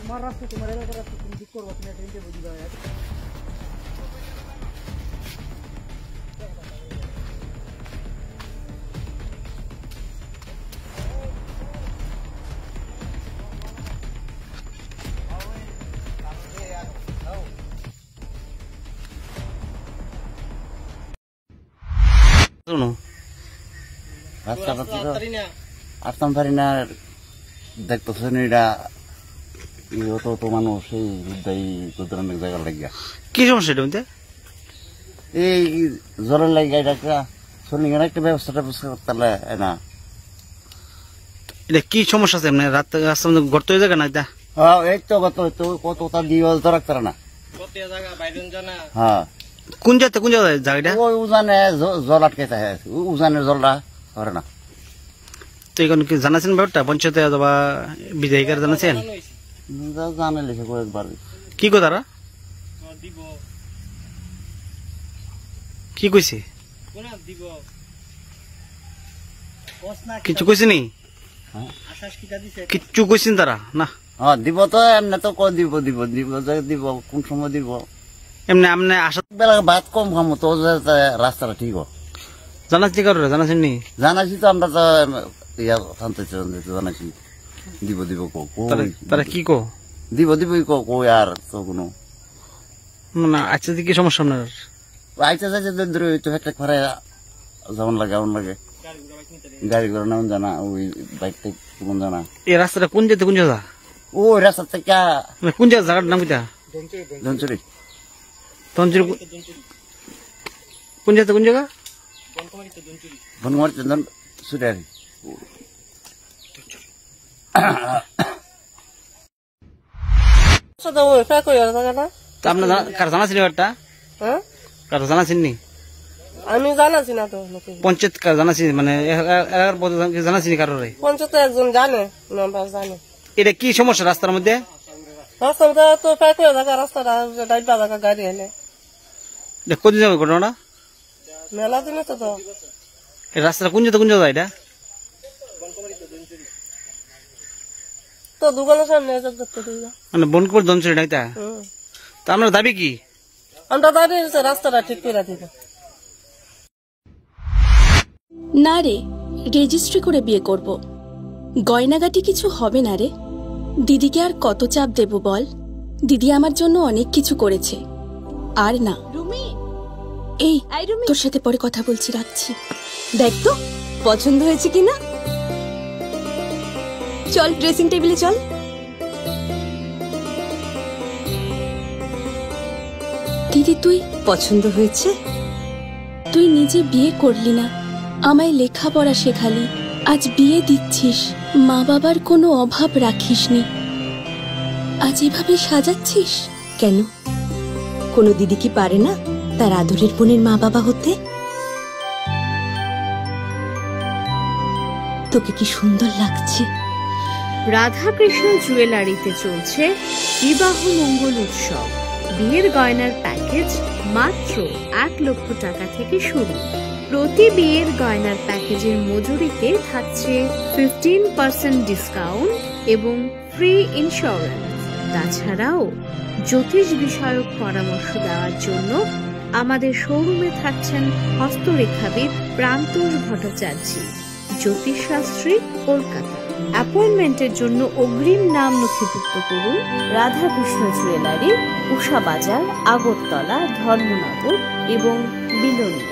তোমার রাস্তা তোমার এলাকার রাস্তা তুমি ঠিক করবো তুমি একটা ইন্টারভিউ দিবা শোনো রাস্তাটা আসতাম পারি না দেখতেছো এটা তো মানুষ এই অনেক জায়গা লাগিয়া কি সমস্যা এটা এই জলের লাগিয়া এটা একটা ব্যবস্থাটা করতে না এটা কি সমস্যা আছে এমনি রাত রাস্তার মধ্যে গর্ত হয়ে যায় না এটা এই তো কত তার দিয়ে তো রাখতে না হ্যাঁ কোন জায়গায় জায়গাটা ওই উজানে জল আটকাইতে হয় উজানের জলটা ধরে না তো এখন কি জানাছেন ব্যাপারটা পঞ্চায়েতে অথবা বিধায়িকার জানাছেন জানে লিখে কয়েকবার কি কো তারা কি কইছে কিছু কইছে নি কিচ্ছু কইছেন তারা না হ্যাঁ দিব তো এমনি তো দিব দিব দিব দিব কোন সময় দিব এমনি আমনে আশা বেলা ভাত কম খামো তো রাস্তাটা ঠিক জানাচ্ছি কারো জানাছেন নি জানাইছি তো আমরা তো ইয়া শান্তি জানাইছি দিব দিব তারা কি কো দিব দিব কো আর তো কোনো না আচ্ছা কি সমস্যা আপনার আইতে যাইতে ধরে তো একটা ঘরে যেমন লাগে এমন লাগে গাড়ি ঘোড়া নাম জানা ওই বাইক টাইক কেমন জানা এই রাস্তাটা কোন জায়গা ওই রাস্তা থেকে কোন জায়গাটার নাম কিটা ধনচুরি কোন জায়গা বনমারি চন্দন সুরিয়ারি আপনার কার জানাছেন ব্যাপারটা কার জানাছেন নি আমি জানাছি না তো পঞ্চায়েত কার জানাছি মানে এলাকার জানাছি নি কারোর পঞ্চায়েত একজন জানে মেম্বার জানে এটা কি সমস্যা রাস্তার মধ্যে রাস্তাটা তো প্যাক হয়ে থাকা রাস্তাটা ডাইবা থাকা গাড়ি এলে কদিন যাবে ঘটনাটা মেলা দিনে তো এই রাস্তাটা কোন জায়গা এটা তো দোকানের সামনে মানে বনকুমার দনচুরি না এটা তা আপনার দাবি কি আমরা দাঁড়িয়ে রাস্তাটা ঠিক করে দিব না রে রেজিস্ট্রি করে বিয়ে করব গয়নাগাটি কিছু হবে না রে দিদিকে আর কত চাপ দেব বল দিদি আমার জন্য অনেক কিছু করেছে আর না এই তোর সাথে পরে কথা বলছি রাখছি দেখ তো পছন্দ হয়েছে কিনা চল ড্রেসিং টেবিলে চল দিদি তুই পছন্দ হয়েছে তুই নিজে বিয়ে করলি না আমায় লেখাপড়া শেখালি আজ বিয়ে দিচ্ছিস মা বাবার কোনো অভাব রাখিসনি আজ এভাবে সাজাচ্ছিস কেন কোনো দিদি কি পারে না তার আদরের বোনের মা বাবা হতে তোকে কি সুন্দর লাগছে রাধাকৃষ্ণ জুয়েলারিতে চলছে বিবাহ মঙ্গল উৎসব বিয়ের গয়নার প্যাকেজ মাত্র 1 লক্ষ টাকা থেকে শুরু প্রতি বিয়ের গয়নার প্যাকেজের মজুরিতে থাকছে 15% ডিসকাউন্ট এবং ফ্রি ইন্স্যুরেন্স তাছাড়াও জ্যোতিষ বিষয়ক পরামর্শ দেওয়ার জন্য আমাদের শোরুমে থাকছেন হস্তরেখাবিদ প্রান্তোষ ভট্টাচার্য জ্যোতিষশাস্ত্রী কলকাতা অ্যাপয়েন্টমেন্টের জন্য অগ্রিম নাম নথিভুক্ত করুন রাধাকৃষ্ণ জুয়েলারি উষা বাজার আগরতলা ধর্মনগর এবং বিলোনিয়া